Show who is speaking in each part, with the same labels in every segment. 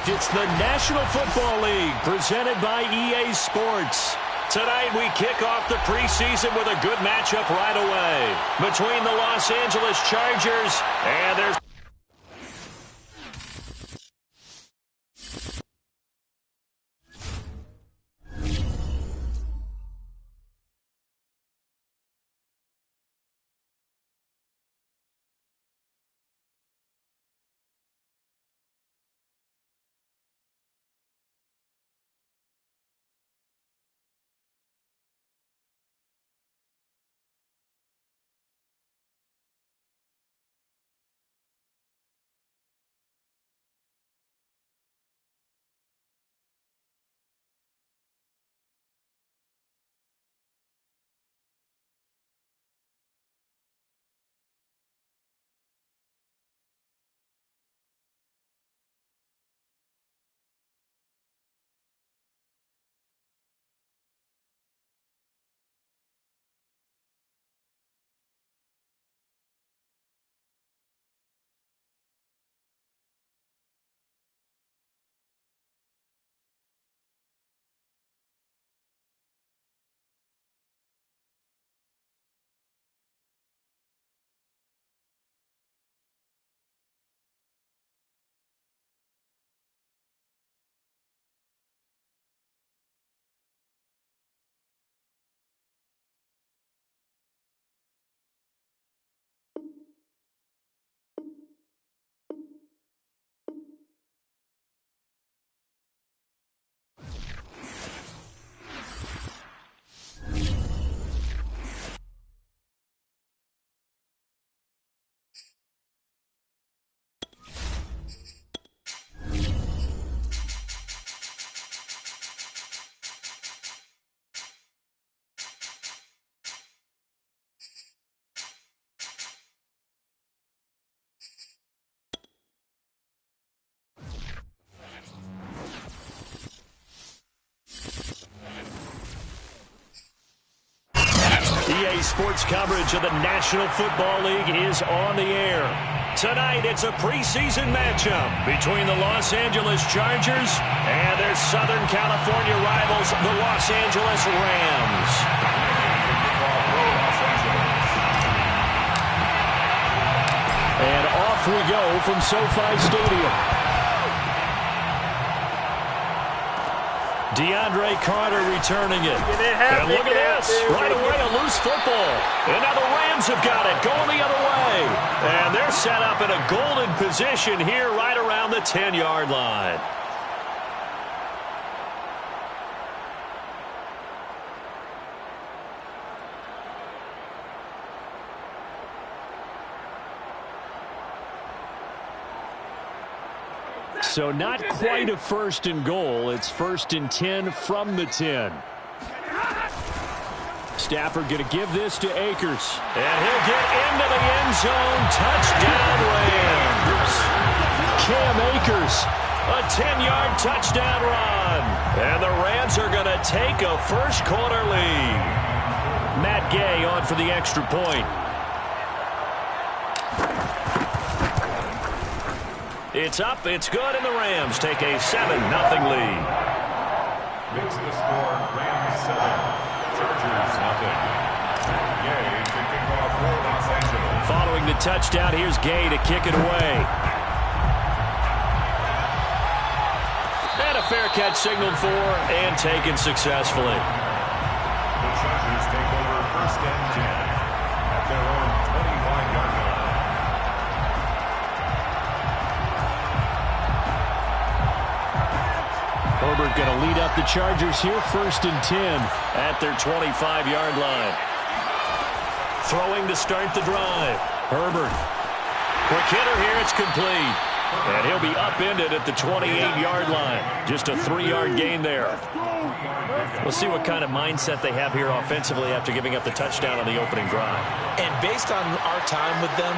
Speaker 1: Correct. It's the National Football League presented by EA Sports. Tonight we kick off the preseason with a good matchup right away between the Los Angeles Chargers and their... EA Sports coverage of the National Football League is on the air. Tonight, it's a preseason matchup between the Los Angeles Chargers and their Southern California rivals, the Los Angeles Rams. And off we go from SoFi Stadium. DeAndre Carter returning it. And look at this. Right away, a loose football. And now the Rams have got it, going the other way. And they're set up in a golden position here right around the 10-yard line. So not quite a first and goal. It's 1st and 10 from the 10. Stafford going to give this to Akers. And he'll get into the end zone. Touchdown Rams. Cam Akers, a 10-yard touchdown run. And the Rams are going to take a first-quarter lead. Matt Gay on for the extra point. It's up, it's good, and the Rams take a 7-0 lead.
Speaker 2: Makes the score Rams 7, Chargers 0. Gay to kick off for Los Angeles.
Speaker 1: Following the touchdown, here's Gay to kick it away. And a fair catch signaled for and taken successfully.
Speaker 2: The Chargers take over 1st and 10 at their own 25-yard line.
Speaker 1: Herbert going to lead up the Chargers here, 1st and 10 at their 25-yard line. Throwing to start the drive. Herbert. Quick hitter here, it's complete. And he'll be upended at the 28-yard line. Just a 3-yard gain there. We'll see what kind of mindset they have here offensively after giving up the touchdown on the opening drive.
Speaker 3: And based on our time with them,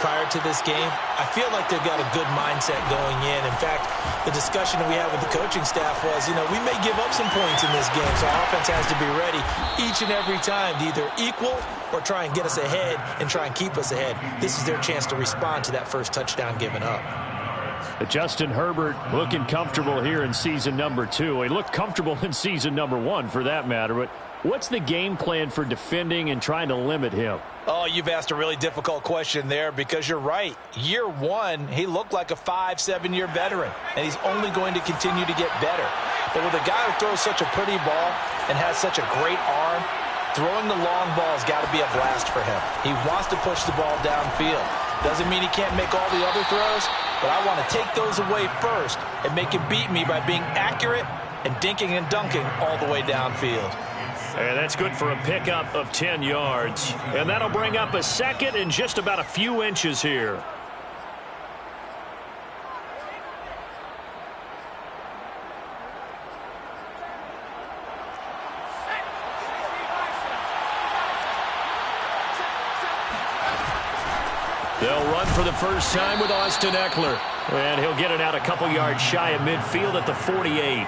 Speaker 3: prior to this game, I feel like they've got a good mindset going in. In fact, the discussion that we had with the coaching staff was, we may give up some points in this game, so our offense has to be ready each and every time to either equal or try and get us ahead and try and keep us ahead. This is their chance to respond to that first touchdown given up.
Speaker 1: Justin Herbert looking comfortable here in season number 2. He looked comfortable in season number 1 for that matter. But what's the game plan for defending and trying to limit him?
Speaker 3: Oh, you've asked a really difficult question there because you're right. Year 1, he looked like a 5-7-year veteran, and he's only going to continue to get better. But with a guy who throws such a pretty ball and has such a great arm, throwing the long ball has got to be a blast for him. He wants to push the ball downfield. Doesn't mean he can't make all the other throws, but I want to take those away first and make him beat me by being accurate and dinking and dunking all the way downfield.
Speaker 1: And that's good for a pickup of 10 yards. And that'll bring up a second and just about a few inches here. They'll run for the first time with Austin Eckler. And he'll get it out a couple yards shy of midfield at the 48.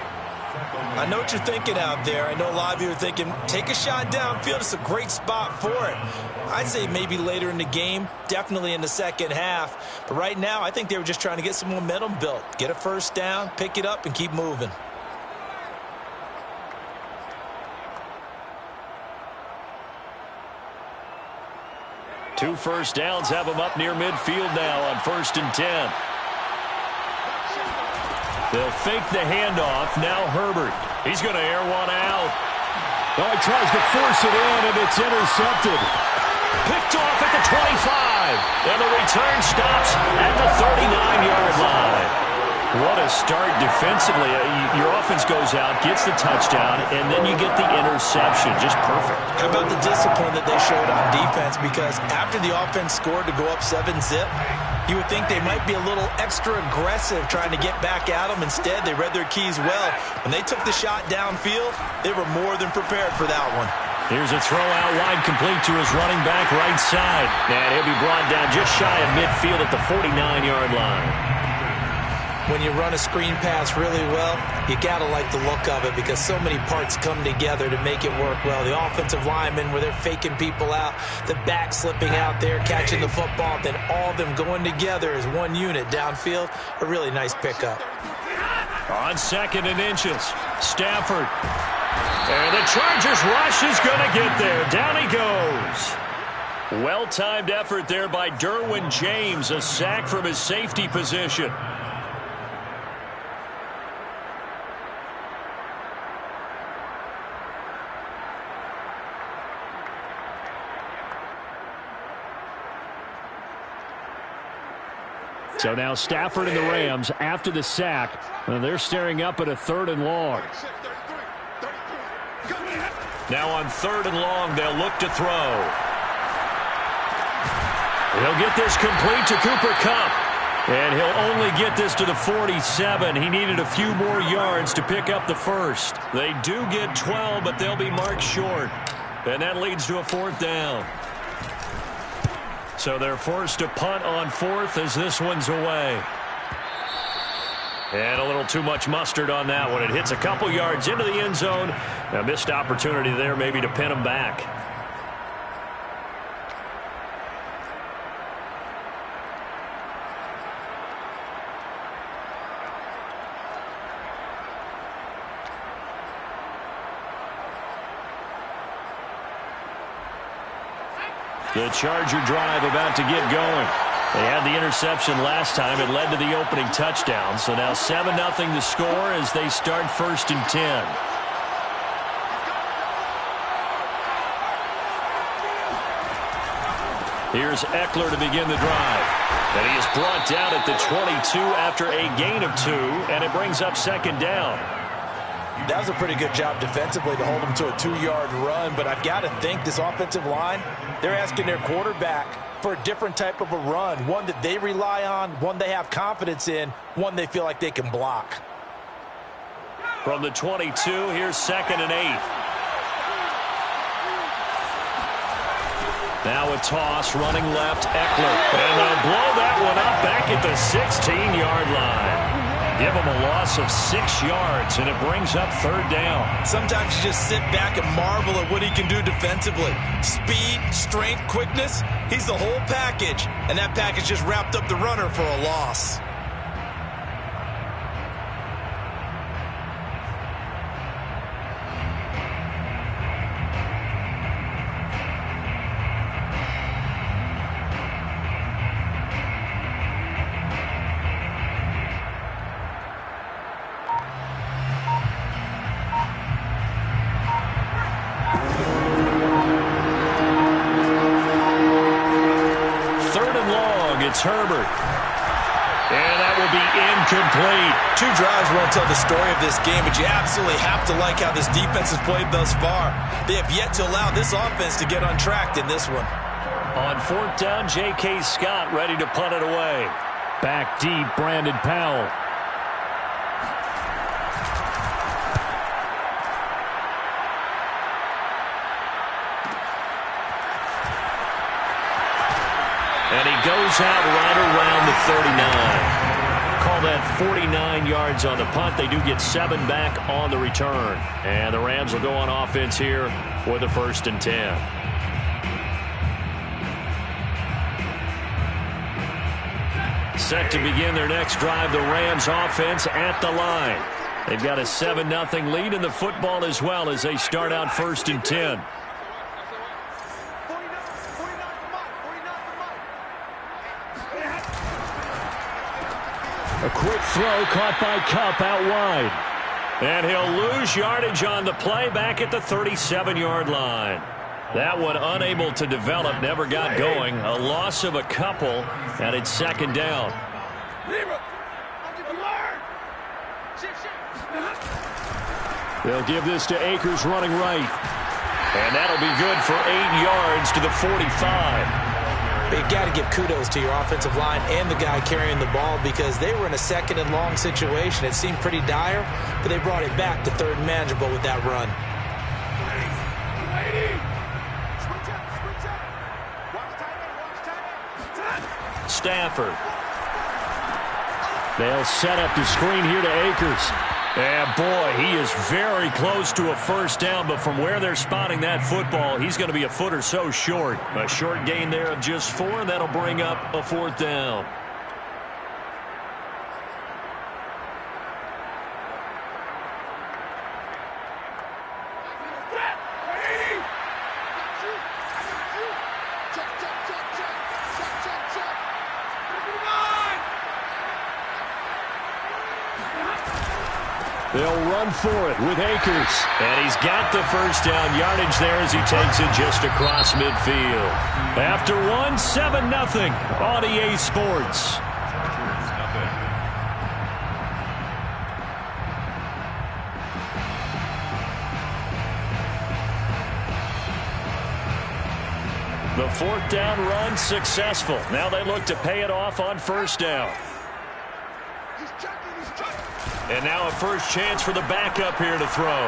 Speaker 3: I know what you're thinking out there. I know a lot of you are thinking, take a shot downfield. It's a great spot for it. I'd say maybe later in the game, definitely in the second half. But right now, I think they were just trying to get some momentum built. Get a first down, pick it up, and keep moving.
Speaker 1: Two first downs have them up near midfield now on 1st and 10. They'll fake the handoff. Now Herbert. He's going to air one out.
Speaker 4: Oh, he tries to force it in, and it's intercepted.
Speaker 1: Picked off at the 25. And the return stops at the 39-yard line. What a start defensively. Your offense goes out, gets the touchdown, and then you get the interception. Just perfect.
Speaker 3: How about the discipline that they showed on defense? Because after the offense scored to go up 7-zip, you would think they might be a little extra aggressive trying to get back at them. Instead, they read their keys well. When they took the shot downfield, they were more than prepared for that one.
Speaker 1: Here's a throw out wide, complete to his running back right side. And he'll be brought down just shy of midfield at the 49-yard line.
Speaker 3: When you run a screen pass really well, you got to like the look of it because so many parts come together to make it work well. The offensive linemen, where they're faking people out, the back slipping out there, catching the football, then all of them going together as one unit downfield. A really nice pickup.
Speaker 1: On 2nd and inches, Stafford. And the Chargers rush is going to get there. Down he goes. Well-timed effort there by Derwin James. A sack from his safety position. So now Stafford and the Rams, after the sack, they're staring up at a 3rd and long. Now on 3rd and long, they'll look to throw. He'll get this complete to Cooper Kupp. And he'll only get this to the 47. He needed a few more yards to pick up the first. They do get 12, but they'll be marked short. And that leads to a 4th down. So they're forced to punt on 4th as this one's away. And a little too much mustard on that one. It hits a couple yards into the end zone. A missed opportunity there maybe to pin them back. The Charger drive about to get going. They had the interception last time. It led to the opening touchdown. So now 7-0 to score as they start 1st and 10. Here's Eckler to begin the drive. And he is brought down at the 22 after a gain of 2. And it brings up 2nd down.
Speaker 3: That was a pretty good job defensively to hold them to a 2-yard run, but I've got to think this offensive line, they're asking their quarterback for a different type of a run, one that they rely on, one they have confidence in, one they feel like they can block.
Speaker 1: From the 22, here's 2nd and 8. Now a toss, running left, Eckler. And they'll blow that one up back at the 16-yard line. Give him a loss of 6 yards, and it brings up 3rd down.
Speaker 3: Sometimes you just sit back and marvel at what he can do defensively. Speed, strength, quickness, he's the whole package. And that package just wrapped up the runner for a loss.
Speaker 1: It's Herbert. And that will be incomplete.
Speaker 3: 2 drives won't tell the story of this game, but you absolutely have to like how this defense has played thus far. They have yet to allow this offense to get untracked in this one.
Speaker 1: On 4th down, J.K. Scott ready to punt it away.
Speaker 4: Back deep, Brandon Powell.
Speaker 1: And he goes out right around the 39. Call that 49 yards on the punt. They do get 7 back on the return. And the Rams will go on offense here with a 1st and 10. Set to begin their next drive, the Rams offense at the line. They've got a 7-0 lead in the football as well as they start out 1st and 10.
Speaker 4: A quick throw caught by Kupp out wide.
Speaker 1: And he'll lose yardage on the play back at the 37-yard line. That one unable to develop, never got going. A loss of a couple, and it's 2nd down.
Speaker 4: They'll give this to Akers running right.
Speaker 1: And that'll be good for 8 yards to the 45.
Speaker 3: You've got to give kudos to your offensive line and the guy carrying the ball because they were in a 2nd and long situation. It seemed pretty dire, but they brought it back to 3rd and manageable with that run.
Speaker 1: Stafford.
Speaker 4: They'll set up the screen here to Akers.
Speaker 1: And boy, he is very close to a 1st down, but from where they're spotting that football, he's going to be a foot or so short. A short gain there of just 4, and that'll bring up a 4th down.
Speaker 4: They'll run for it with Akers.
Speaker 1: And he's got the 1st down yardage there as he takes it just across midfield. After 1, 7-0 on EA Sports. The 4th down run successful. Now they look to pay it off on 1st down. And now a first chance for the backup here to throw.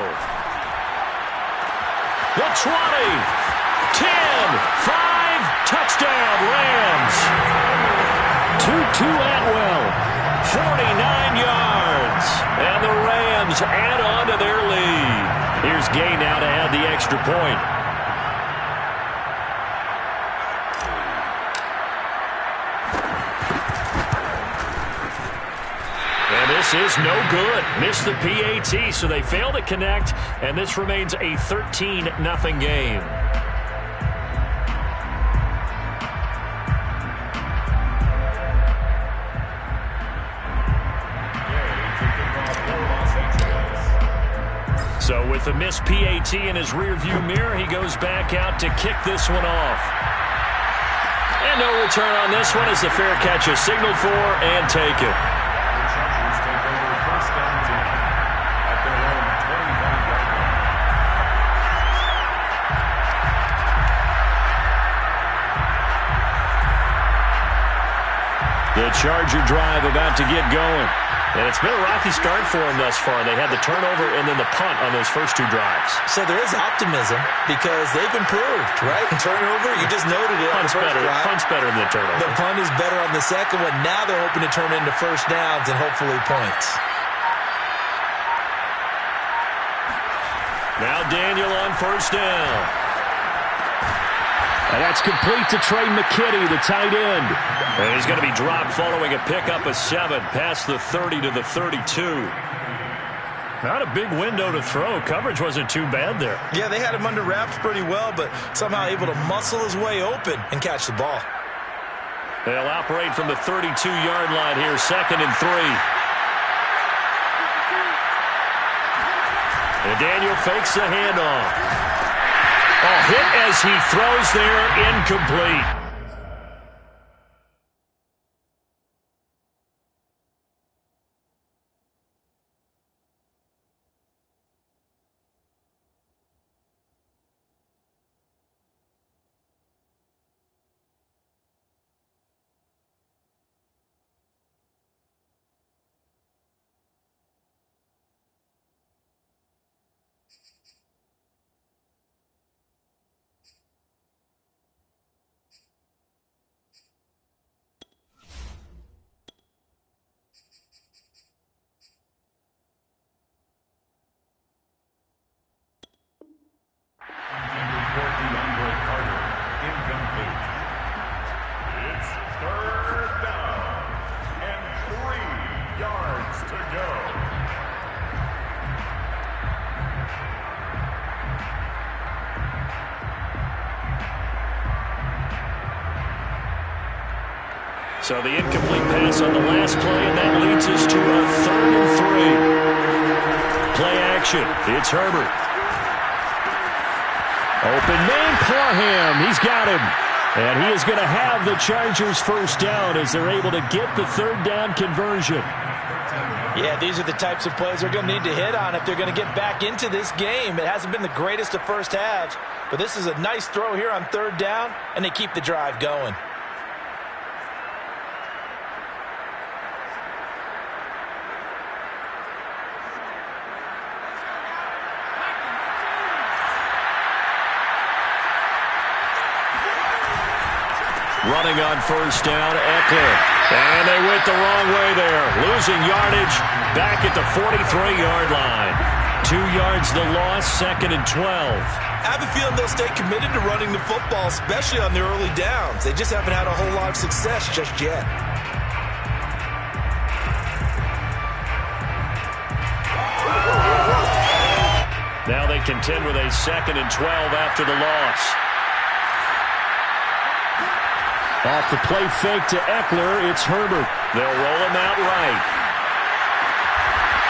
Speaker 1: The 20, 10, 5, touchdown, Rams.
Speaker 4: Tutu Atwell.
Speaker 1: 49 yards. And the Rams add on to their lead. Here's Gay now to add the extra point. This is no good. Missed the PAT, so they fail to connect, and this remains a 13-0 game. So with the missed PAT in his rearview mirror, he goes back out to kick this one off. And no return on this one as the fair catch is signaled for and taken. The Charger drive about to get going. And it's been a rocky start for them thus far. They had the turnover and then the punt on those first 2 drives.
Speaker 3: So there is optimism because they've improved, right? Turnover, you just noted it.
Speaker 1: Punt's better. Punt's better than the turnover.
Speaker 3: The punt is better on the second one. Now they're hoping to turn into 1st downs and hopefully points.
Speaker 1: Now Daniel on 1st down.
Speaker 4: And that's complete to Trey McKitty, the tight end.
Speaker 1: And he's going to be dropped following a pickup of 7 past the 30 to the 32. Not a big window to throw. Coverage wasn't too bad there.
Speaker 3: Yeah, they had him under wraps pretty well, but somehow able to muscle his way open and catch the ball.
Speaker 1: They'll operate from the 32-yard line here, 2nd and 3. And Daniel fakes the handoff. Hit as he throws there, incomplete.
Speaker 2: It's third down and 3 yards to go.
Speaker 1: So the incomplete pass on the last play, and that leads us to a 3rd and 3. Play action. It's Herbert. Open man, Parham. He's got him. And he is going to have the Chargers first down as they're able to get the 3rd down conversion.
Speaker 3: Yeah, these are the types of plays they're going to need to hit on if they're going to get back into this game. It hasn't been the greatest of first halves, but this is a nice throw here on 3rd down, and they keep the drive going.
Speaker 1: Running on first down, Eckler. And they went the wrong way there. Losing yardage back at the 43-yard line. 2 yards the loss, 2nd and 12.
Speaker 3: I have a feeling they'll stay committed to running the football, especially on the early downs. They just haven't had a whole lot of success just yet.
Speaker 1: Now they contend with a 2nd and 12 after the loss. Off the play fake to Eckler, it's Herbert. They'll roll him out right.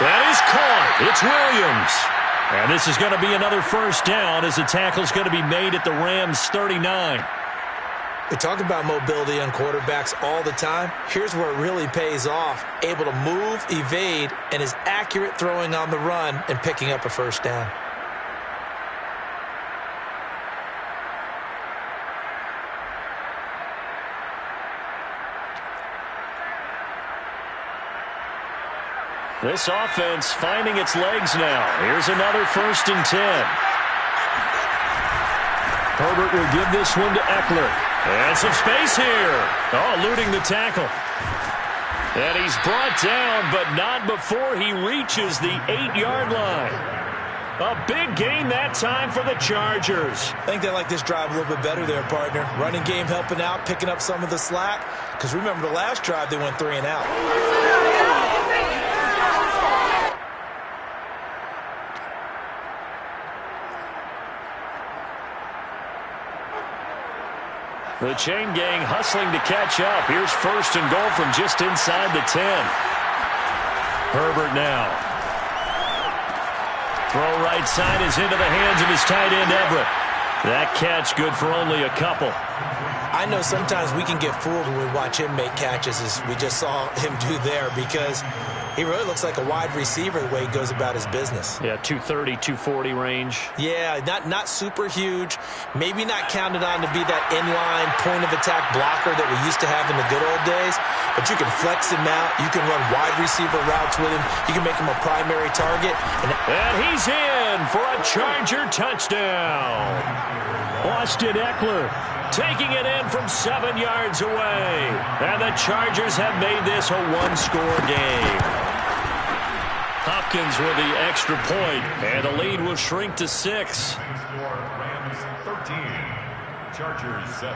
Speaker 1: That is caught. It's Williams. And this is going to be another first down as the tackle's going to be made at the Rams' 39.
Speaker 3: We talk about mobility on quarterbacks all the time. Here's where it really pays off. Able to move, evade, and is accurate throwing on the run and picking up a first down.
Speaker 1: This offense finding its legs now. Here's another 1st and 10. Herbert will give this one to Eckler. And some space here. Oh, eluding the tackle. And he's brought down, but not before he reaches the 8-yard line. A big gain that time for the Chargers.
Speaker 3: I think they like this drive a little bit better there, partner. Running game helping out, picking up some of the slack. Because remember, the last drive, they went 3 and out.
Speaker 1: The chain gang hustling to catch up. Here's 1st and goal from just inside the 10. Herbert now. Throw right side is into the hands of his tight end, Everett. That catch good for only a couple.
Speaker 3: I know sometimes we can get fooled when we watch him make catches, as we just saw him do there, because he really looks like a wide receiver the way he goes about his business.
Speaker 1: Yeah, 230, 240 range.
Speaker 3: Yeah, not super huge. Maybe not counted on to be that inline point-of-attack blocker that we used to have in the good old days, but you can flex him out. You can run wide receiver routes with him. You can make him a primary target.
Speaker 1: And he's in for a Charger touchdown. Austin Eckler taking it in from 7 yards away. And the Chargers have made this a 1-score game. Hopkins with the extra point, and the lead will shrink to 6.
Speaker 2: Score Rams 13, Chargers 7.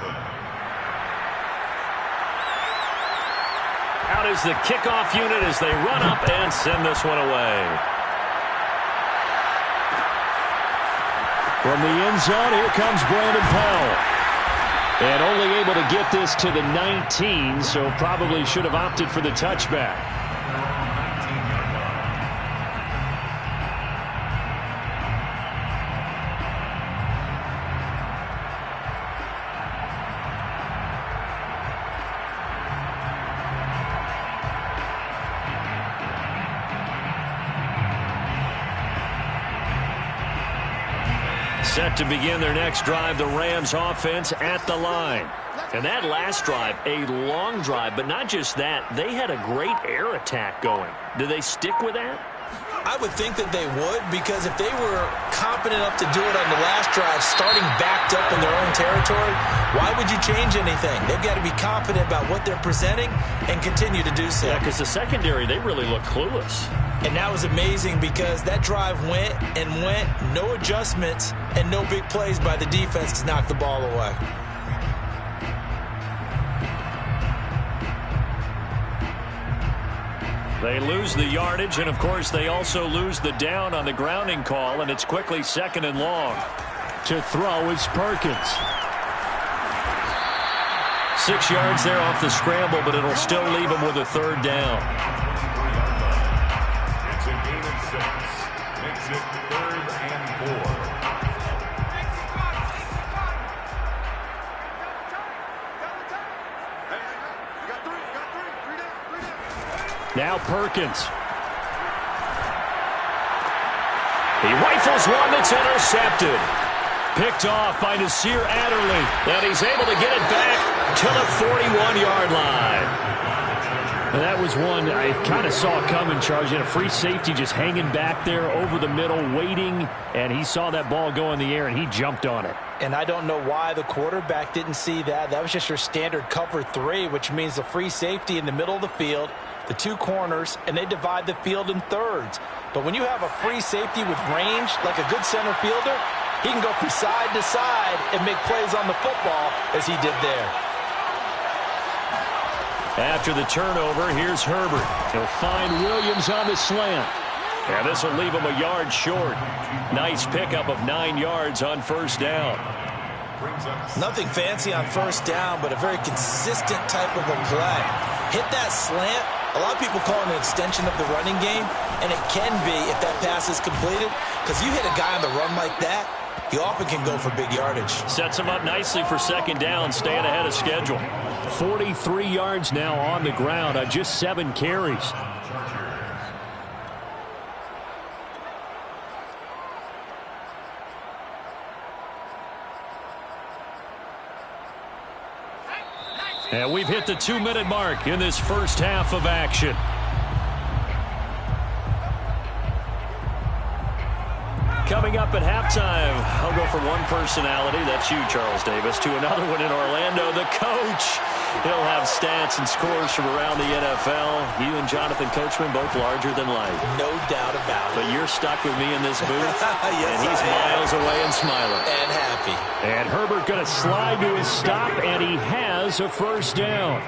Speaker 1: Out is the kickoff unit as they run up and send this one away. From the end zone, here comes Brandon Powell. And only able to get this to the 19, so probably should have opted for the touchback. Set to begin their next drive, the Rams offense at the line. And that last drive, a long drive, but not just that. They had a great air attack going. Do they stick with that?
Speaker 3: I would think that they would, because if they were competent enough to do it on the last drive, starting backed up in their own territory, why would you change anything? They've got to be confident about what they're presenting and continue to do so.
Speaker 1: Yeah, because the secondary, they really look clueless.
Speaker 3: And that was amazing because that drive went and went, no adjustments and no big plays by the defense to knock the ball away.
Speaker 1: They lose the yardage, and of course they also lose the down on the grounding call, and it's quickly 2nd and long.
Speaker 4: To throw is Perkins.
Speaker 1: 6 yards there off the scramble, but it'll still leave him with a 3rd down.
Speaker 2: It's a gain of 6. Makes it 3rd and 4.
Speaker 1: Now Perkins. He rifles one that's intercepted. Picked off by Nasir Adderley. And he's able to get it back to the 41-yard line.
Speaker 4: And that was one I kind of saw coming, Charles. You had a free safety just hanging back there over the middle, waiting, and he saw that ball go in the air, and he jumped on it.
Speaker 3: And I don't know why the quarterback didn't see that. That was just your standard cover 3, which means the free safety in the middle of the field, the 2 corners, and they divide the field in thirds. But when you have a free safety with range, like a good center fielder, he can go from side to side and make plays on the football as he did there.
Speaker 1: After the turnover, here's Herbert.
Speaker 4: He'll find Williams on the slant.
Speaker 1: And this will leave him a yard short. Nice pickup of 9 yards on 1st down.
Speaker 3: Nothing fancy on 1st down, but a very consistent type of a play. Hit that slant. A lot of people call it an extension of the running game, and it can be if that pass is completed, because you hit a guy on the run like that, he often can go for big yardage.
Speaker 1: Sets him up nicely for 2nd down, staying ahead of schedule.
Speaker 4: 43 yards now on the ground on just 7 carries.
Speaker 1: And we've hit the 2-minute mark in this first half of action. Coming up at halftime, I'll go from one personality, that's you, Charles Davis, to another one in Orlando, the coach. He'll have stats and scores from around the NFL. You and Jonathan Coachman, both larger than life.
Speaker 3: No doubt about it.
Speaker 1: But you're stuck with me in this booth,
Speaker 3: yes,
Speaker 1: and he's miles away and smiling.
Speaker 3: And happy.
Speaker 4: And Herbert going to slide to his stop, and he has a 1st down.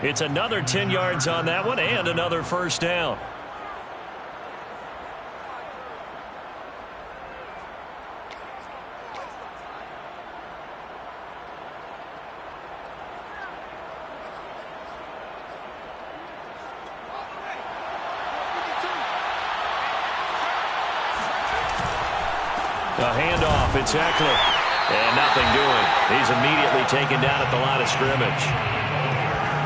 Speaker 1: It's another 10 yards on that one, and another 1st down. A handoff, it's Eckler. And nothing doing. He's immediately taken down at the line of scrimmage.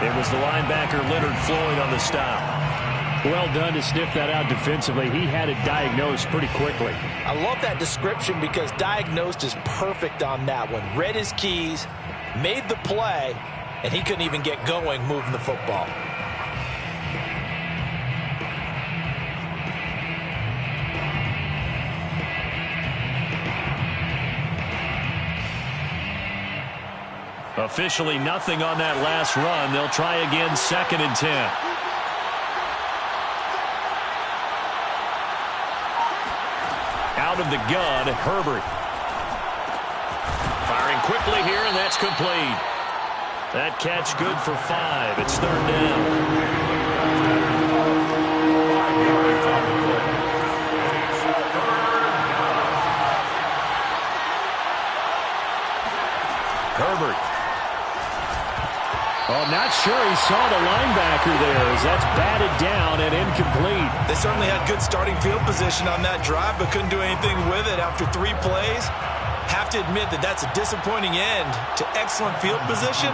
Speaker 1: It was the linebacker Leonard Floyd on the stop.
Speaker 4: Well done to sniff that out defensively. He had it diagnosed pretty quickly.
Speaker 3: I love that description because diagnosed is perfect on that one. Read his keys, made the play, and he couldn't even get going moving the football.
Speaker 1: Officially nothing on that last run. They'll try again, 2nd and 10. Out of the gun, Herbert. Firing quickly here, and that's complete. That catch good for 5. It's 3rd down. Herbert.
Speaker 4: Oh, not sure he saw the linebacker there as that's batted down and incomplete.
Speaker 3: They certainly had good starting field position on that drive, but couldn't do anything with it after 3 plays. Have to admit that that's a disappointing end to excellent field position.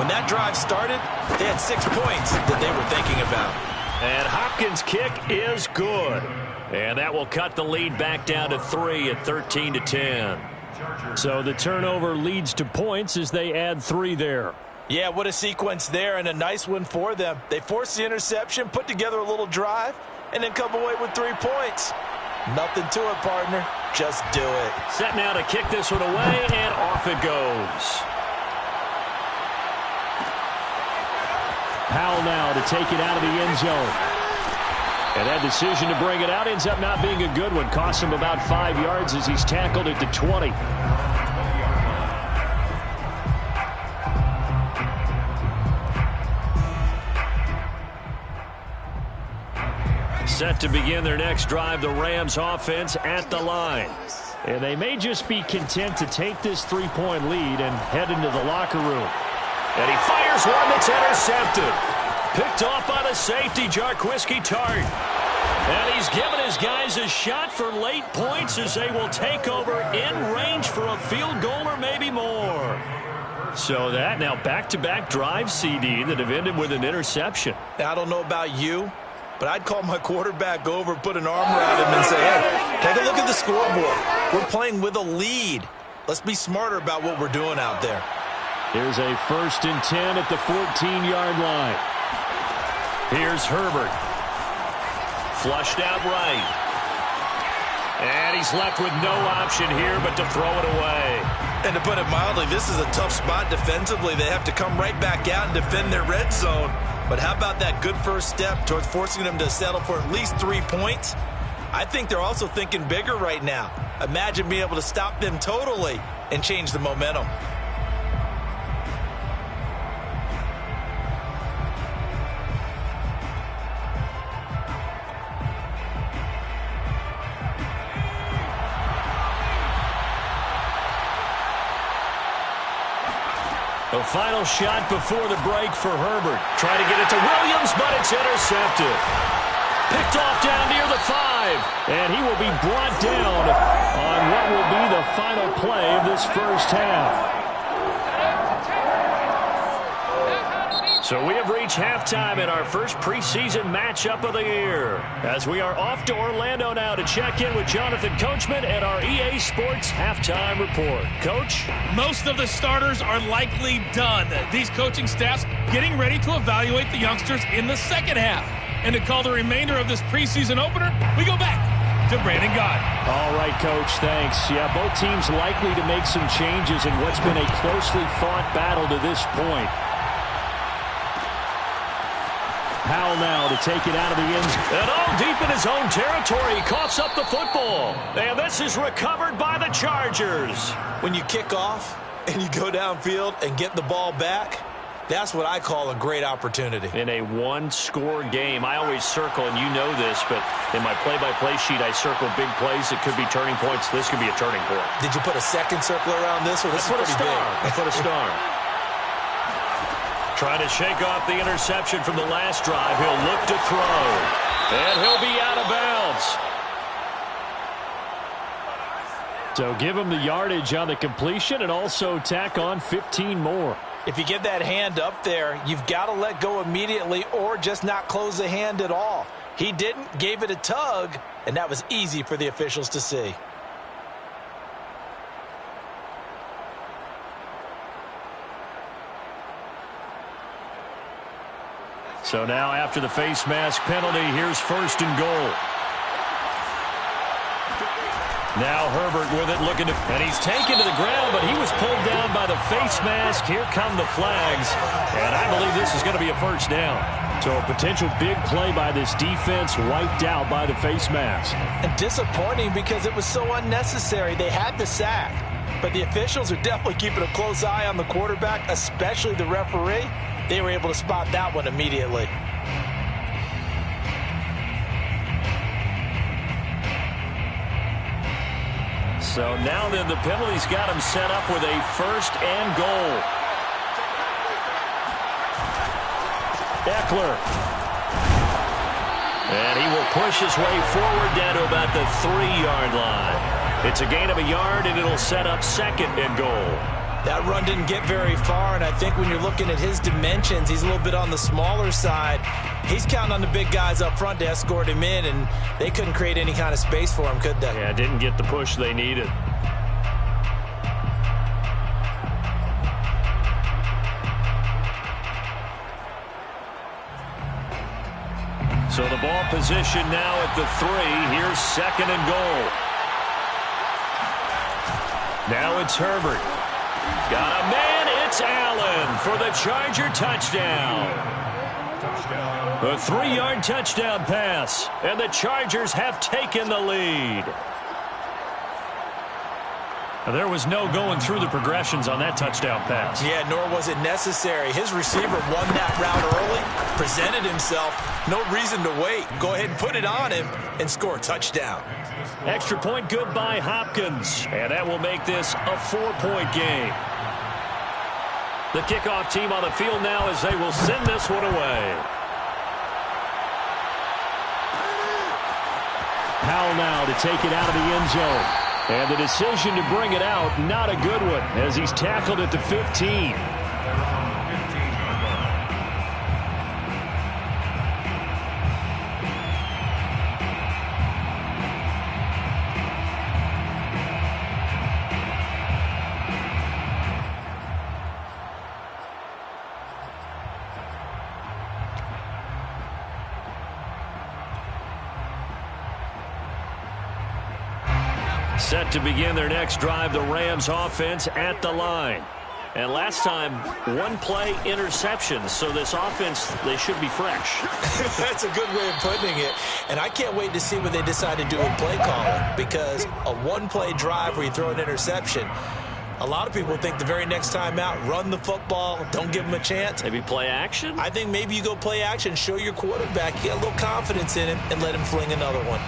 Speaker 3: When that drive started, they had 6 points that they were thinking about.
Speaker 1: And Hopkins' kick is good. And that will cut the lead back down to 3 at 13-10.
Speaker 4: So the turnover leads to points as they add 3 there.
Speaker 3: Yeah, what a sequence there, and a nice one for them. They forced the interception, put together a little drive, and then come away with 3 points. Nothing to it, partner. Just do it.
Speaker 1: Set now to kick this one away, and off it goes.
Speaker 4: Powell now to take it out of the end zone. And that decision to bring it out ends up not being a good one. Costs him about 5 yards as he's tackled at the 20. Set to begin their next drive, the Rams offense at the line. And they may just be content to take this 3-point lead and head into the locker room.
Speaker 1: And he fires one that's intercepted. Picked off by the safety, Jarquiski Tart. And he's given his guys a shot for late points as they will take over in range for a field goal or maybe more. So that now back-to-back drive, CD, that have ended with an interception.
Speaker 3: I don't know about you, but I'd call my quarterback over, put an arm around him, and say, hey, take a look at the scoreboard. We're playing with a lead. Let's be smarter about what we're doing out there.
Speaker 4: Here's a 1st and 10 at the 14-yard line.
Speaker 1: Here's Herbert. Flushed out right. And he's left with no option here but to throw it away.
Speaker 3: And to put it mildly, this is a tough spot defensively. They have to come right back out and defend their red zone. But how about that good first step towards forcing them to settle for at least 3 points? I think they're also thinking bigger right now. Imagine being able to stop them totally and change the momentum.
Speaker 1: The final shot before the break for Herbert. Trying to get it to Williams, but it's intercepted. Picked off down near the 5.
Speaker 4: And he will be brought down on what will be the final play of this first half. So we have reached halftime in our first preseason matchup of the year, as we are off to Orlando now to check in with Jonathan Coachman at our EA Sports Halftime Report. Coach?
Speaker 5: Most of the starters are likely done. These coaching staffs getting ready to evaluate the youngsters in the second half. And to call the remainder of this preseason opener, we go back to Brandon Gott.
Speaker 4: All right, Coach, thanks. Yeah, both teams likely to make some changes in what's been a closely fought battle to this point. Powell now to take it out of the end zone.
Speaker 1: And all deep in his own territory, he coughs up the football. And this is recovered by the Chargers.
Speaker 3: When you kick off and you go downfield and get the ball back, that's what I call a great opportunity.
Speaker 1: In a one-score game, I always circle, and you know this, but in my play-by-play sheet, I circle big plays that could be turning points. This could be a turning point.
Speaker 3: Did you put a second circle around this one? This is pretty big.
Speaker 1: I put a star. Trying to shake off the interception from the last drive. He'll look to throw. And he'll be out of bounds.
Speaker 4: So give him the yardage on the completion and also tack on 15 more.
Speaker 3: If you get that hand up there, you've got to let go immediately or just not close the hand at all. He didn't, gave it a tug, and that was easy for the officials to see.
Speaker 4: So now after the face mask penalty, here's 1st and goal. Now Herbert with it, looking to, and he's taken to the ground, but he was pulled down by the face mask. Here come the flags, and I believe this is going to be a first down. So a potential big play by this defense wiped out by the face mask.
Speaker 3: And disappointing because it was so unnecessary. They had the sack, but the officials are definitely keeping a close eye on the quarterback, especially the referee. They were able to spot that one immediately.
Speaker 1: So now then the penalty's got him set up with a 1st and goal. Eckler. And he will push his way forward down to about the 3-yard line. It's a gain of a yard, and it'll set up 2nd and goal.
Speaker 3: That run didn't get very far, and I think when you're looking at his dimensions, he's a little bit on the smaller side. He's counting on the big guys up front to escort him in, and they couldn't create any kind of space for him, could they?
Speaker 1: Yeah, didn't get the push they needed. So the ball position now at the 3. Here's second and goal. Now it's Herbert. Got a man. It's Allen for the Charger touchdown. A 3-yard touchdown pass, and the Chargers have taken the lead. There was no going through the progressions on that touchdown pass.
Speaker 3: Yeah, nor was it necessary. His receiver won that route early, presented himself. No reason to wait. Go ahead and put it on him and score a touchdown.
Speaker 1: Extra point good by Hopkins, and that will make this a 4-point game. The kickoff team on the field now as they will send this one away.
Speaker 4: Powell now to take it out of the end zone. And the decision to bring it out, not a good one, as he's tackled at the 15.
Speaker 1: Set to begin their next drive, the Rams offense at the line. And last time, one-play interceptions, so this offense, they should be fresh.
Speaker 3: That's a good way of putting it. And I can't wait to see what they decide to do with play calling, because a one-play drive where you throw an interception, a lot of people think the very next time out, run the football, don't give them a chance.
Speaker 1: Maybe play action?
Speaker 3: I think maybe you go play action, show your quarterback, get a little confidence in him, and let him fling another one.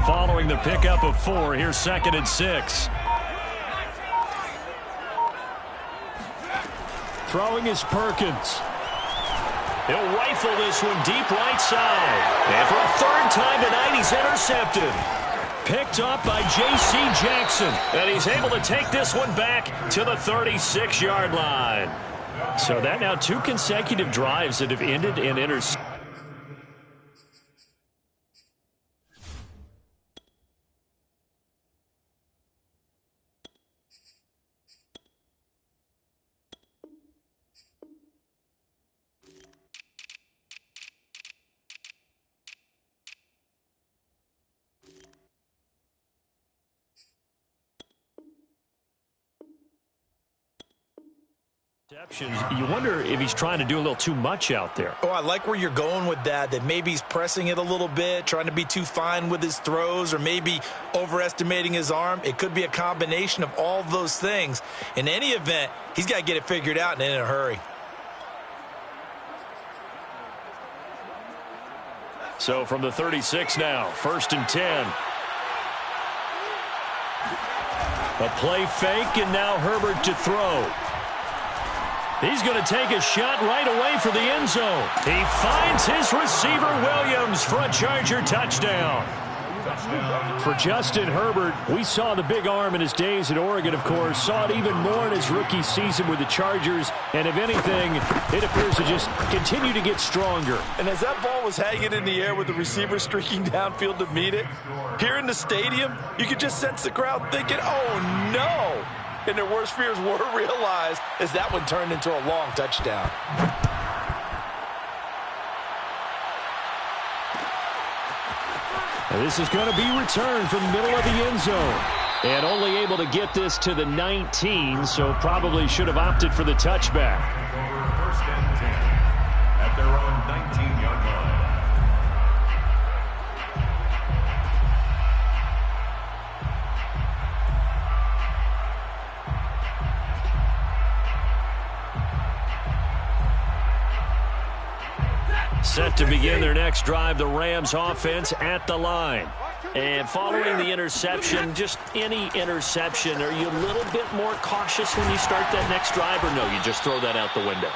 Speaker 1: Following the pickup of 4, here's second and 6.
Speaker 4: Throwing is Perkins.
Speaker 1: He'll rifle this one deep right side. And for a third time tonight, he's intercepted. Picked up by J.C. Jackson. And he's able to take this one back to the 36-yard line. So that now 2 consecutive drives that have ended in interception. You wonder if he's trying to do a little too much out there.
Speaker 3: Oh, I like where you're going with that maybe he's pressing it a little bit, trying to be too fine with his throws, or maybe overestimating his arm. It could be a combination of all of those things. In any event, he's got to get it figured out and in a hurry.
Speaker 1: So from the 36 now, 1st and 10. A play fake, and now Herbert to throw. He's going to take a shot right away for the end zone. He finds his receiver, Williams, for a Charger touchdown.
Speaker 4: For Justin Herbert, we saw the big arm in his days at Oregon, of course. Saw it even more in his rookie season with the Chargers. And if anything, it appears to just continue to get stronger.
Speaker 3: And as that ball was hanging in the air with the receiver streaking downfield to meet it, here in the stadium, you could just sense the crowd thinking, oh, no. And their worst fears were realized as that one turned into a long touchdown.
Speaker 4: And this is going to be returned from the middle of the end zone. And only able to get this to the 19, so probably should have opted for the touchback.
Speaker 2: 1st and 10 at their own 19-yard line.
Speaker 1: Set to begin their next drive, the Rams offense at the line. And following the interception, just any interception, are you a little bit more cautious when you start that next drive, or no, you just throw that out the window?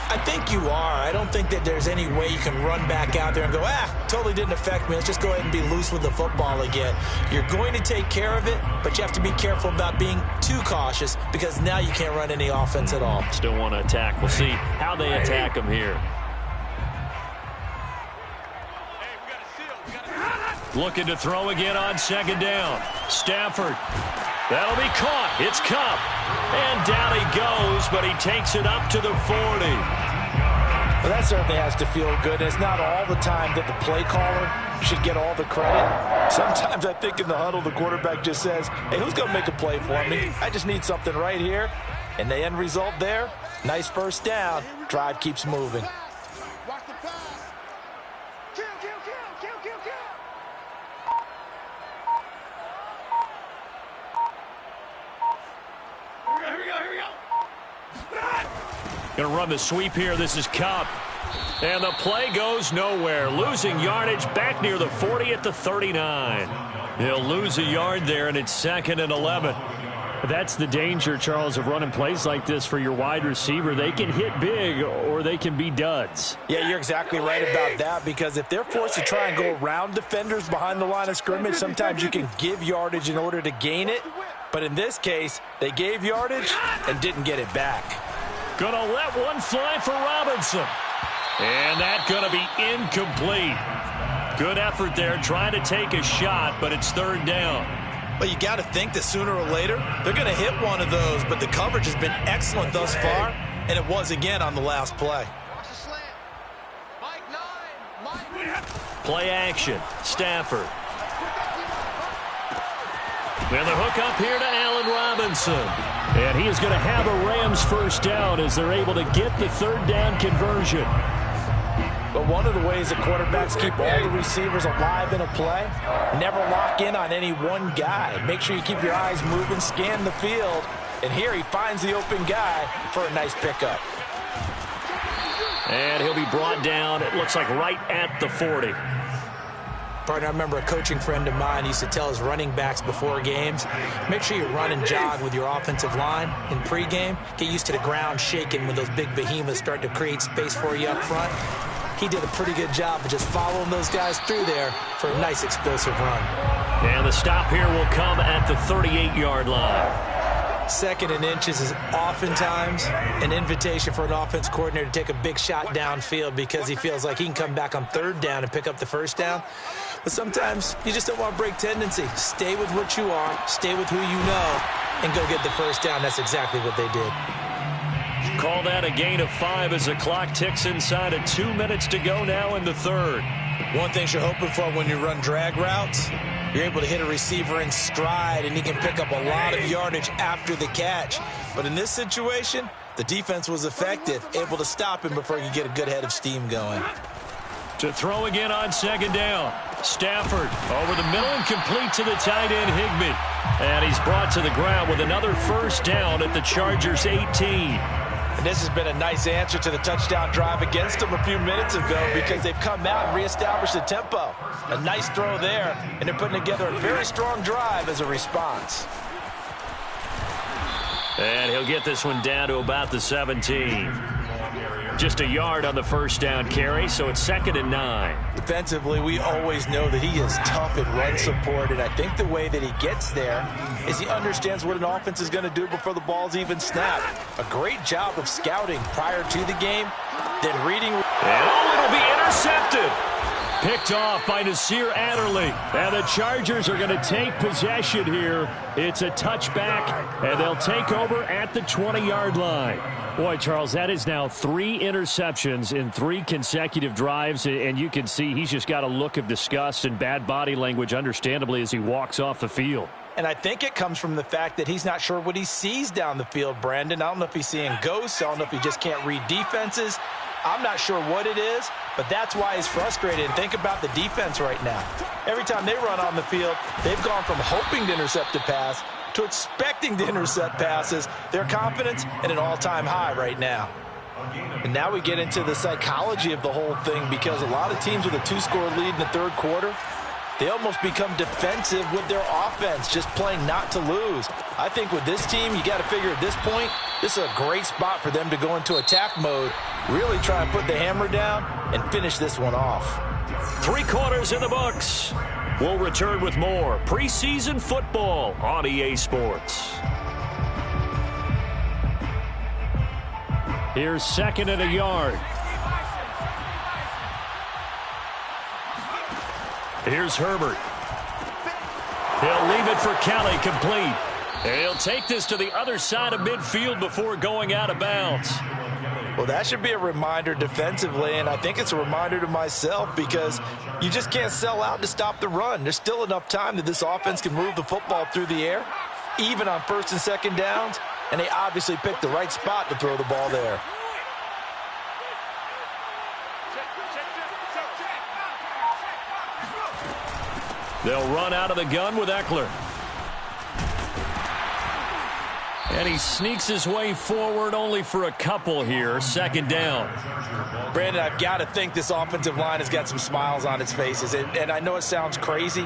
Speaker 3: I think you are. I don't think that there's any way you can run back out there and go, totally didn't affect me. Let's just go ahead and be loose with the football again. You're going to take care of it, but you have to be careful about being too cautious, because now you can't run any offense at all.
Speaker 1: Still want to attack. We'll see how they attack them here.
Speaker 4: Looking to throw again on second down. Stafford. That'll be caught. It's Kupp. And down he goes, but he takes it up to the 40.
Speaker 3: Well, that certainly has to feel good. It's not all the time that the play caller should get all the credit. Sometimes I think in the huddle, the quarterback just says, hey, who's going to make a play for me? I just need something right here. And the end result there, nice first down. Drive keeps moving.
Speaker 4: Going to run the sweep here. This is Kupp. And the play goes nowhere. Losing yardage back near the 40 at the 39. He'll lose a yard there, and it's 2nd and 11.
Speaker 1: That's the danger, Charles, of running plays like this for your wide receiver. They can hit big or they can be duds.
Speaker 3: Yeah, you're exactly right about that, because if they're forced to try and go around defenders behind the line of scrimmage, sometimes you can give yardage in order to gain it. But in this case, they gave yardage and didn't get it back.
Speaker 4: Gonna let one fly for Robinson. And that's gonna be incomplete. Good effort there, trying to take a shot, but it's 3rd down.
Speaker 3: But you got to think that sooner or later, they're going to hit one of those, but the coverage has been excellent thus far, and it was again on the last play.
Speaker 4: Play action, Stafford. And the hook up here to Allen Robinson.
Speaker 1: And he is going to have a Rams first down as they're able to get the 3rd down conversion.
Speaker 3: But one of the ways that quarterbacks keep all the receivers alive in a play, never lock in on any one guy. Make sure you keep your eyes moving, scan the field. And here he finds the open guy for a nice pickup.
Speaker 4: And he'll be brought down, it looks like right at the 40.
Speaker 3: Partner, I remember a coaching friend of mine used to tell his running backs before games, make sure you run and jog with your offensive line in pregame. Get used to the ground shaking when those big behemoths start to create space for you up front. He did a pretty good job of just following those guys through there for a nice explosive run.
Speaker 4: And the stop here will come at the 38-yard line.
Speaker 3: 2nd and inches is oftentimes an invitation for an offense coordinator to take a big shot downfield because he feels like he can come back on 3rd down and pick up the first down. But sometimes you just don't want to break tendency. Stay with what you are, stay with who you know, and go get the first down. That's exactly what they did.
Speaker 4: Call that a gain of 5 as the clock ticks inside of 2 minutes to go now in the 3rd.
Speaker 3: One thing you're hoping for when you run drag routes, you're able to hit a receiver in stride, and he can pick up a lot of yardage after the catch. But in this situation, the defense was effective, able to stop him before he could get a good head of steam going.
Speaker 4: To throw again on 2nd down. Stafford over the middle and complete to the tight end, Higbee. And he's brought to the ground with another first down at the Chargers' 18.
Speaker 3: And this has been a nice answer to the touchdown drive against them a few minutes ago because they've come out and reestablished the tempo. A nice throw there, and they're putting together a very strong drive as a response.
Speaker 4: And he'll get this one down to about the 17. Just a yard on the first down carry, so it's 2nd and 9.
Speaker 3: Defensively, we always know that he is tough in run support, and I think the way that he gets there is he understands what an offense is going to do before the ball's even snapped. A great job of scouting prior to the game, then reading.
Speaker 4: And it'll be intercepted. Picked off by Nasir Adderley. And the Chargers are going to take possession here. It's a touchback, and they'll take over at the 20-yard line.
Speaker 1: Boy, Charles, that is now 3 interceptions in 3 consecutive drives, and you can see he's just got a look of disgust and bad body language, understandably, as he walks off the field.
Speaker 3: And I think it comes from the fact that he's not sure what he sees down the field, Brandon. I don't know if he's seeing ghosts. I don't know if he just can't read defenses. I'm not sure what it is, but that's why he's frustrated. And think about the defense right now. Every time they run on the field, they've gone from hoping to intercept a pass to expecting to intercept passes. Their confidence at an all-time high right now. And now we get into the psychology of the whole thing, because a lot of teams with a 2-score lead in the 3rd quarter, they almost become defensive with their offense, just playing not to lose. I think with this team, you got to figure at this point, this is a great spot for them to go into attack mode, really try and put the hammer down and finish this one off.
Speaker 4: 3 quarters in the books. We'll return with more preseason football on EA Sports.
Speaker 1: Here's 2nd and a yard.
Speaker 4: Here's Herbert. He'll leave it for Kelly, complete. And he'll take this to the other side of midfield before going out of bounds.
Speaker 3: Well, that should be a reminder defensively, and I think it's a reminder to myself because you just can't sell out to stop the run. There's still enough time that this offense can move the football through the air, even on first and second downs, and they obviously picked the right spot to throw the ball there.
Speaker 4: They'll run out of the gun with Eckler. And he sneaks his way forward only for a couple here. Second down.
Speaker 3: Brandon, I've got to think this offensive line has got some smiles on its faces. And I know it sounds crazy,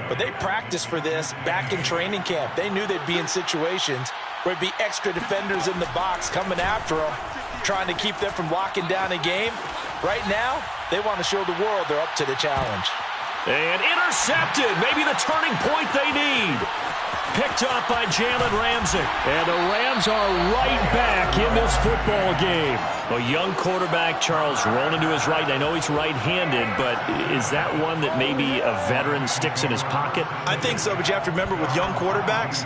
Speaker 3: but they practiced for this back in training camp. They knew they'd be in situations where it'd be extra defenders in the box coming after them, trying to keep them from locking down a game. Right now, they want to show the world they're up to the challenge.
Speaker 4: And intercepted. Maybe the turning point they need. Picked up by Jalen Ramsey. And the Rams are right back in this football game. A young quarterback, Charles, rolling to his right. I know he's right-handed, but is that one that maybe a veteran sticks in his pocket?
Speaker 3: I think so, but you have to remember with young quarterbacks,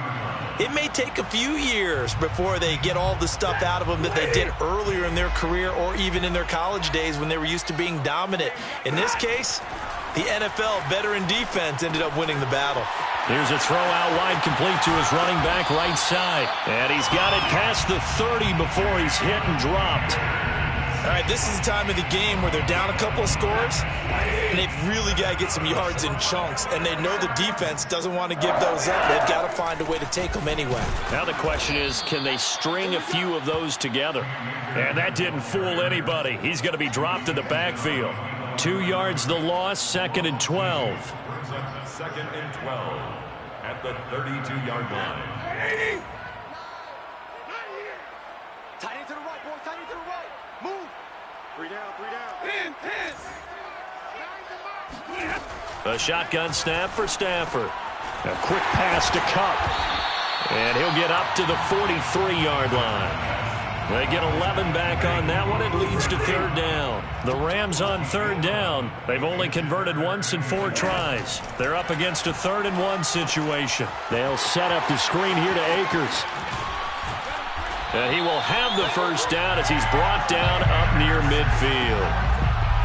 Speaker 3: it may take a few years before they get all the stuff out of them that they did earlier in their career or even in their college days when they were used to being dominant. In this case, the NFL veteran defense ended up winning the battle.
Speaker 4: Here's a throw out wide, complete to his running back right side. And he's got it past the 30 before he's hit and dropped.
Speaker 3: All right, this is the time of the game where they're down a couple of scores, and they've really got to get some yards in chunks, and they know the defense doesn't want to give those up. They've got to find a way to take them anyway.
Speaker 4: Now the question is, can they string a few of those together? And that didn't fool anybody. He's going to be dropped in the backfield. 2 yards the loss, 2nd and 12.
Speaker 2: 2nd and 12 at the 32-yard line.
Speaker 6: Tight end to the right, boys. Tight end to the right. Move. 3 down, 3 down.
Speaker 4: A shotgun snap for Stafford. A quick pass to Cup. And he'll get up to the 43-yard line. They get 11 back on that one. It leads to 3rd down. The Rams on 3rd down. They've only converted once in 4 tries. They're up against a 3rd and 1 situation. They'll set up the screen here to Akers. And he will have the first down as he's brought down up near midfield.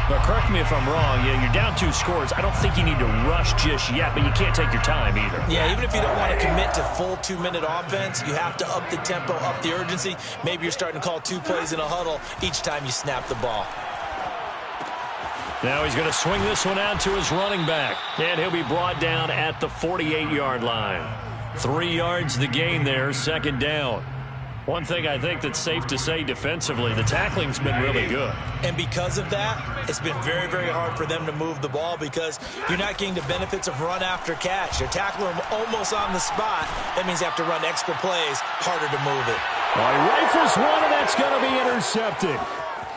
Speaker 4: But correct me if I'm wrong, you're down 2 scores. I don't think you need to rush just yet, but you can't take your time either.
Speaker 3: Yeah, even if you don't want to commit to full 2-minute offense, you have to up the tempo, up the urgency. Maybe you're starting to call 2 plays in a huddle each time you snap the ball.
Speaker 4: Now he's going to swing this one out to his running back, and he'll be brought down at the 48-yard line. 3 yards the gain there, 2nd down. One thing I think that's safe to say defensively, the tackling's been really good.
Speaker 3: And because of that, it's been very, very hard for them to move the ball because you're not getting the benefits of run after catch. You're tackling them almost on the spot. That means you have to run extra plays, harder to move it.
Speaker 4: He rifles one, and that's going to be intercepted.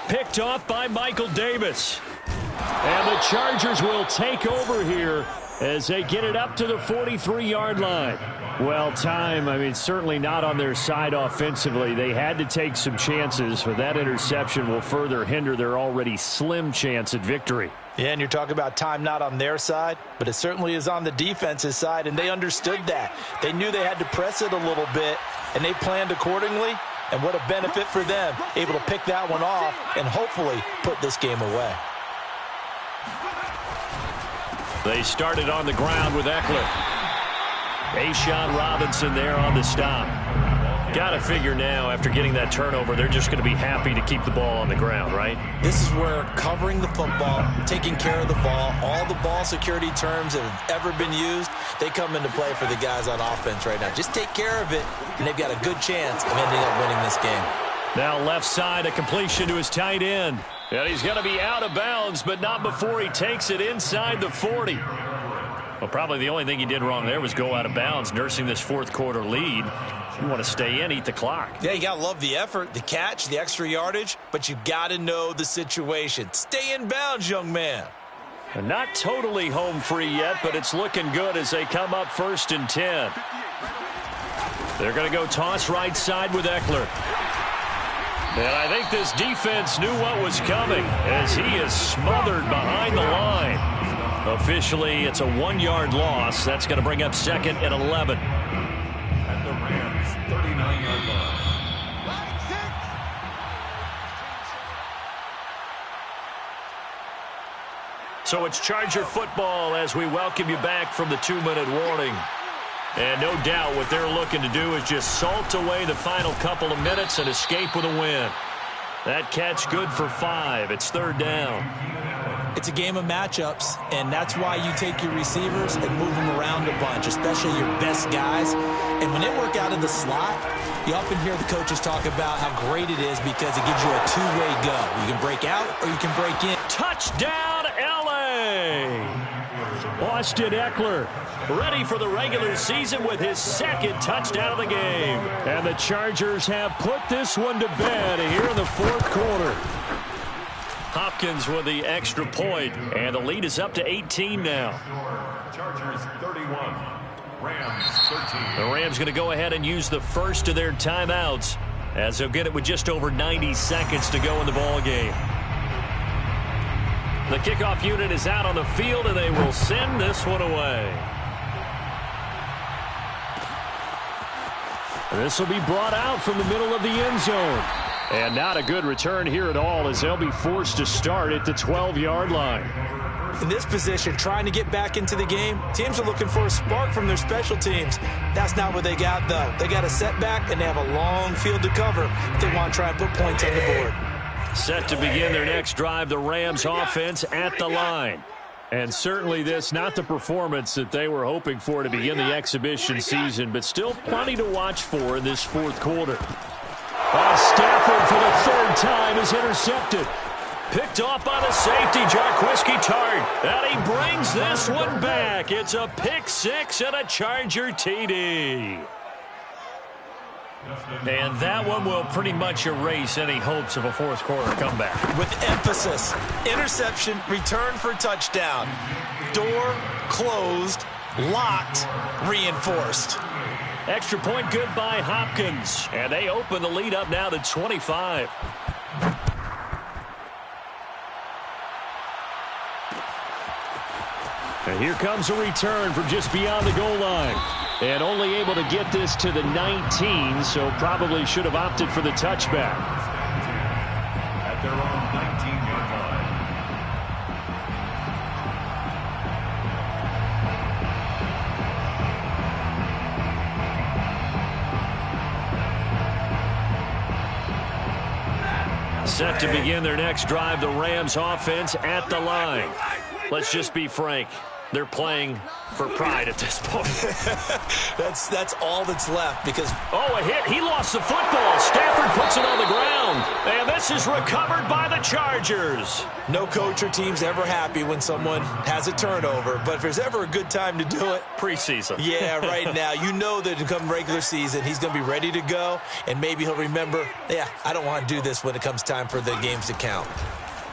Speaker 4: Picked off by Michael Davis. And the Chargers will take over here as they get it up to the 43-yard line. Well, time, certainly not on their side offensively. They had to take some chances, but that interception will further hinder their already slim chance at victory.
Speaker 3: Yeah, and you're talking about time not on their side, but it certainly is on the defense's side, and they understood that. They knew they had to press it a little bit, and they planned accordingly, and what a benefit for them, able to pick that one off and hopefully put this game away.
Speaker 4: They started on the ground with Eckler. A'Shawn Robinson there on the stop. Got to figure now, after getting that turnover, they're just going to be happy to keep the ball on the ground, right?
Speaker 3: This is where covering the football, taking care of the ball, all the ball security terms that have ever been used, they come into play for the guys on offense right now. Just take care of it, and they've got a good chance of ending up winning this game.
Speaker 4: Now left side, a completion to his tight end. And he's going to be out of bounds, but not before he takes it inside the 40. Well, probably the only thing he did wrong there was go out of bounds, nursing this 4th quarter lead. You want to stay in, eat the clock.
Speaker 3: Yeah, you got to love the effort, the catch, the extra yardage, but you got to know the situation. Stay in bounds, young man.
Speaker 4: And not totally home free yet, but it's looking good as they come up 1st and 10. They're going to go toss right side with Eckler. And I think this defense knew what was coming as he is smothered behind the line. Officially, it's a 1-yard loss. That's going to bring up second and 11.
Speaker 2: At the Rams' 39-yard line.
Speaker 1: So it's Charger football as we welcome you back from the 2-minute warning. And no doubt what they're looking to do is just salt away the final couple of minutes and escape with a win. That catch good for 5. It's third down.
Speaker 3: It's a game of matchups, and that's why you take your receivers and move them around a bunch, especially your best guys. And when they work out of the slot, you often hear the coaches talk about how great it is because it gives you a two-way go. You can break out or you can break in.
Speaker 1: Touchdown, L.A. Austin Eckler ready for the regular season with his second touchdown of the game.
Speaker 4: And the Chargers have put this one to bed here in the fourth quarter.
Speaker 1: Hopkins with the extra point, and the lead is up to 18 now.
Speaker 2: Chargers 31, Rams 13.
Speaker 1: The Rams going to go ahead and use the first of their timeouts as they'll get it with just over 90 seconds to go in the ball game. The kickoff unit is out on the field, and they will send this one away.
Speaker 4: This will be brought out from the middle of the end zone. And not a good return here at all as they'll be forced to start at the 12-yard line.
Speaker 3: In this position, trying to get back into the game, teams are looking for a spark from their special teams. That's not what they got, though. They got a setback, and they have a long field to cover if they want to try and put points on the board.
Speaker 1: Set to begin their next drive, the Rams offense at the line.
Speaker 4: And certainly this, not the performance that they were hoping for to begin the exhibition season, but still plenty to watch for in this fourth quarter.
Speaker 1: Stafford for the third time is intercepted. Picked off by the safety, Jarquiski Tart. And he brings this one back. It's a pick six and a Charger TD. And that one will pretty much erase any hopes of a fourth quarter comeback.
Speaker 3: With emphasis, interception, return for touchdown. Door closed, locked, reinforced.
Speaker 1: Extra point good by Hopkins. And they open the lead up now to 25.
Speaker 4: And here comes a return from just beyond the goal line. And only able to get this to the 19, so probably should have opted for the touchback.
Speaker 2: At their own 19-yard line.
Speaker 1: Set to begin their next drive, the Rams offense at the line. Let's just be frank. They're playing for pride at this point.
Speaker 3: That's all that's left because...
Speaker 1: Oh, a hit. He lost the football. Stafford puts it on the ground. And this is recovered by the Chargers.
Speaker 3: No coach or team's ever happy when someone has a turnover. But if there's ever a good time to do it...
Speaker 1: Preseason.
Speaker 3: Yeah, right now. You know that come regular season, he's going to be ready to go. And maybe he'll remember, yeah, I don't want to do this when it comes time for the games to count.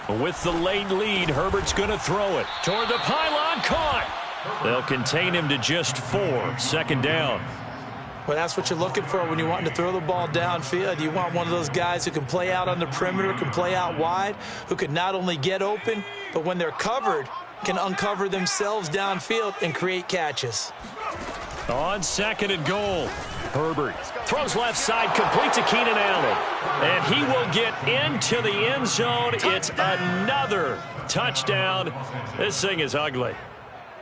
Speaker 1: With the late lead, Herbert's going to throw it toward the pylon. Caught. They'll contain him to just 4. Second down.
Speaker 3: Well, that's what you're looking for when you want to throw the ball downfield. You want one of those guys who can play out on the perimeter, can play out wide, who can not only get open, but when they're covered, can uncover themselves downfield and create catches.
Speaker 1: On second and goal, Herbert throws left side, completes to Keenan Allen. And he will get into the end zone. It's another touchdown. This thing is ugly.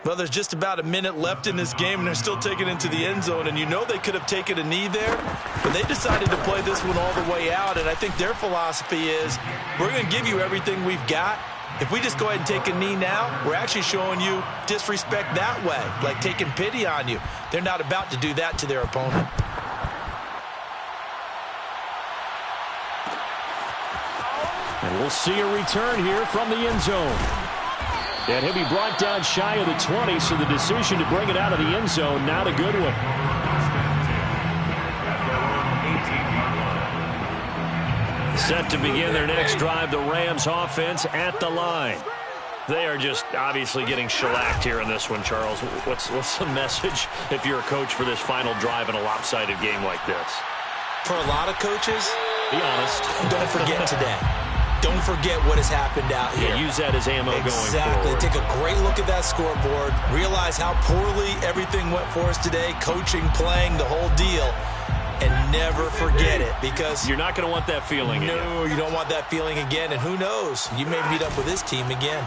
Speaker 3: Well, there's just about a minute left in this game, and they're still taking it into the end zone. And you know they could have taken a knee there, but they decided to play this one all the way out. And I think their philosophy is, we're going to give you everything we've got. If we just go ahead and take a knee now, we're actually showing you disrespect that way, like taking pity on you. They're not about to do that to their opponent.
Speaker 4: And we'll see a return here from the end zone. And he'll be brought down shy of the 20, so the decision to bring it out of the end zone, not a good one.
Speaker 1: Set to begin their next drive, the Rams offense at the line. They are just obviously getting shellacked here in this one, Charles. What's the message if you're a coach for this final drive in a lopsided game like this?
Speaker 3: For a lot of coaches,
Speaker 1: be honest.
Speaker 3: Don't forget today. don't forget what has happened out here.
Speaker 1: Yeah, use that as ammo going forward.
Speaker 3: Exactly. Take a great look at that scoreboard. Realize how poorly everything went for us today. Coaching, playing, the whole deal. And never forget it, because
Speaker 1: you're not going to want that feeling again.
Speaker 3: No, you don't want that feeling again. And who knows? You may meet up with this team again.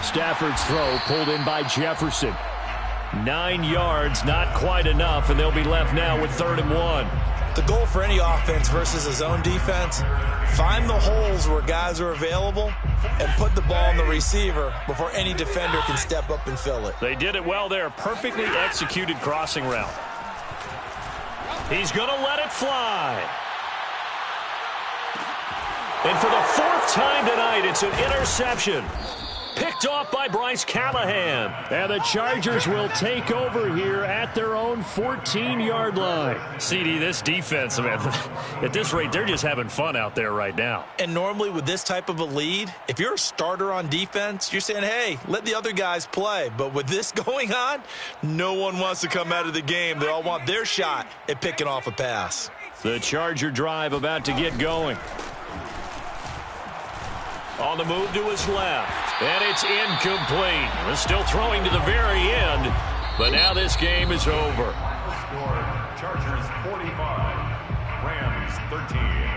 Speaker 1: Stafford's throw pulled in by Jefferson. 9 yards, not quite enough, and they'll be left now with 3rd and 1.
Speaker 3: The goal for any offense versus a zone defense, find the holes where guys are available and put the ball on the receiver before any defender can step up and fill it.
Speaker 1: They did it well there. Perfectly executed crossing route. He's going to let it fly. And for the 4th time tonight, it's an interception. Picked off by Bryce Callahan. And the Chargers will take over here at their own 14-yard line. CD, this defense, man, at this rate, they're just having fun out there right now.
Speaker 3: And normally with this type of a lead, if you're a starter on defense, you're saying, hey, let the other guys play. But with this going on, no one wants to come out of the game. They all want their shot at picking off a pass.
Speaker 1: The Charger drive about to get going. On the move to his left. And it's incomplete. They're still throwing to the very end. But now this game is over.
Speaker 2: Score, Chargers 45, Rams 13.